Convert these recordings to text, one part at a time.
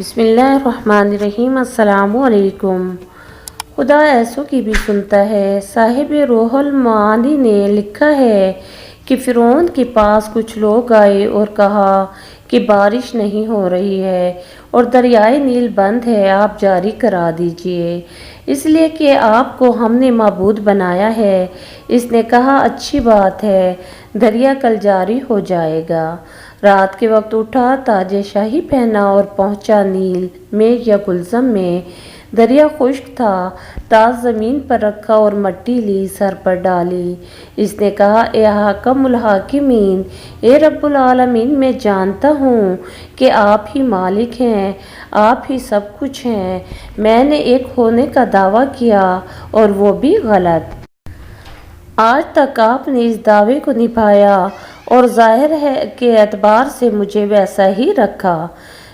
بسم اللہ الرحمن الرحیم۔ السلام علیکم۔ خدا ایسوں کی بھی سنتا ہے۔ صاحب روح المعانی نے لکھا ہے کہ فرعون کے پاس کچھ لوگ آئے اور کہا کہ بارش نہیں ہو رہی ہے اور دریائے نیل بند ہے، آپ جاری کرا دیجئے، اس لیے کہ آپ کو ہم نے معبود بنایا ہے۔ اس نے کہا اچھی بات ہے، دریا کل جاری ہو جائے گا۔ رات کے وقت اٹھا، تاج شاہی پہنا اور پہنچا نیل میں یا گلزم میں۔ دریا خشک تھا، تاج زمین پر رکھا اور مٹی لی، سر پر ڈالی۔ اس نے کہا اے حاکم الحاکمین، اے رب العالمین، میں جانتا ہوں کہ آپ ہی مالک ہیں، آپ ہی سب کچھ ہیں۔ میں نے ایک ہونے کا دعویٰ کیا اور وہ بھی غلط۔ آج تک آپ نے اس دعوے کو نبھایا اور ظاہر ہے کے اعتبار سے مجھے ویسا ہی رکھا۔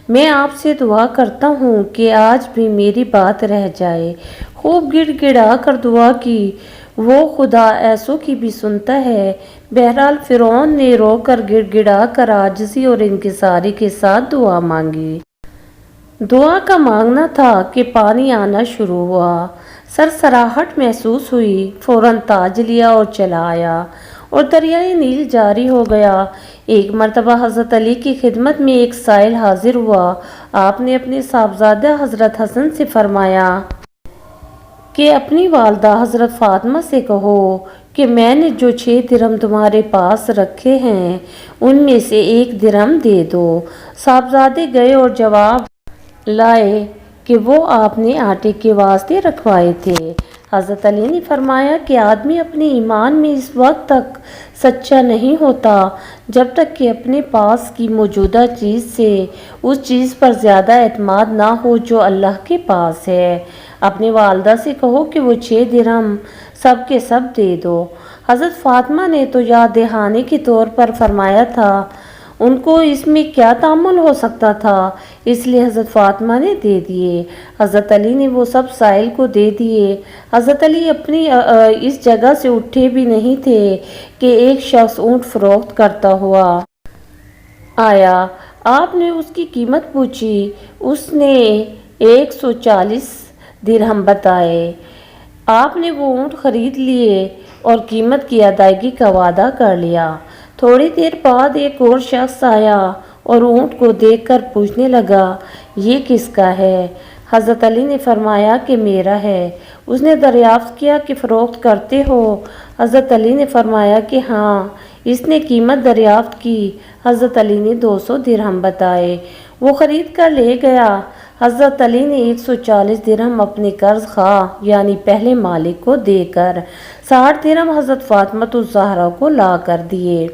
میں آپ سے دعا کرتا ہوں کہ آج بھی میری بات رہ جائے۔ خوب گڑ گڑا کر دعا کی۔ وہ خدا ایسوں کی بھی سنتا ہے۔ بہرحال فرعون نے رو کر گڑ گڑا کر عاجزی اور انکساری کے ساتھ دعا مانگی۔ دعا کا مانگنا تھا کہ پانی آنا شروع ہوا۔ سرسراہٹ محسوس ہوئی، فوراً تاج لیا اور چلا آیا اور دریائے نیل جاری ہو گیا۔ ایک مرتبہ حضرت علی کی خدمت میں ایک سائل حاضر ہوا۔ آپ نے اپنے صاحبزادہ حضرت حسن سے فرمایا کہ اپنی والدہ حضرت فاطمہ سے کہو کہ میں نے جو 6 درہم تمہارے پاس رکھے ہیں ان میں سے 1 درہم دے دو۔ صاحبزادے گئے اور جواب لائے کہ وہ آپ نے آٹے کے واسطے رکھوائے تھے۔ حضرت علی نے فرمایا کہ آدمی اپنے ایمان میں اس وقت تک سچا نہیں ہوتا جب تک کہ اپنے پاس کی موجودہ چیز سے اس چیز پر زیادہ اعتماد نہ ہو جو اللہ کے پاس ہے۔ اپنی والدہ سے کہو کہ وہ 6 درہم سب کے سب دے دو۔ حضرت فاطمہ نے تو یاد دہانی کے طور پر فرمایا تھا، ان کو اس میں کیا تامل ہو سکتا تھا، اس لیے حضرت فاطمہ نے دے دیے۔ حضرت علی نے وہ سب سائل کو دے دیے۔ حضرت علی اپنی اس جگہ سے اٹھے بھی نہیں تھے کہ ایک شخص اونٹ فروخت کرتا ہوا آیا۔ آپ نے اس کی قیمت پوچھی، اس نے 140 درہم بتائے۔ آپ نے وہ اونٹ خرید لیے اور قیمت کی ادائیگی کا وعدہ کر لیا۔ تھوڑی دیر بعد ایک اور شخص آیا اور اونٹ کو دیکھ کر پوچھنے لگا یہ کس کا ہے؟ حضرت علی نے فرمایا کہ میرا ہے۔ اس نے دریافت کیا کہ فروخت کرتے ہو؟ حضرت علی نے فرمایا کہ ہاں۔ اس نے قیمت دریافت کی۔ حضرت علی نے 200 درہم بتائے۔ وہ خرید کر لے گیا۔ حضرت علی نے 140 درہم اپنے قرض خواہ یعنی پہلے مالک کو دے کر 60 درہم حضرت فاطمہ الزہرا کو لا کر دیے۔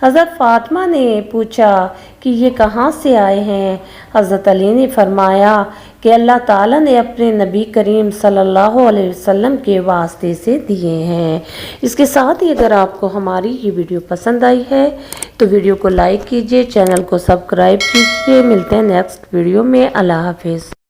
حضرت فاطمہ نے پوچھا کہ یہ کہاں سے آئے ہیں؟ حضرت علی نے فرمایا کہ اللہ تعالیٰ نے اپنے نبی کریم صلی اللہ علیہ وسلم کے واسطے سے دیے ہیں۔ اس کے ساتھ ہی اگر آپ کو ہماری یہ ویڈیو پسند آئی ہے تو ویڈیو کو لائک کیجئے، چینل کو سبسکرائب کیجئے۔ ملتے ہیں نیکسٹ ویڈیو میں۔ اللہ حافظ۔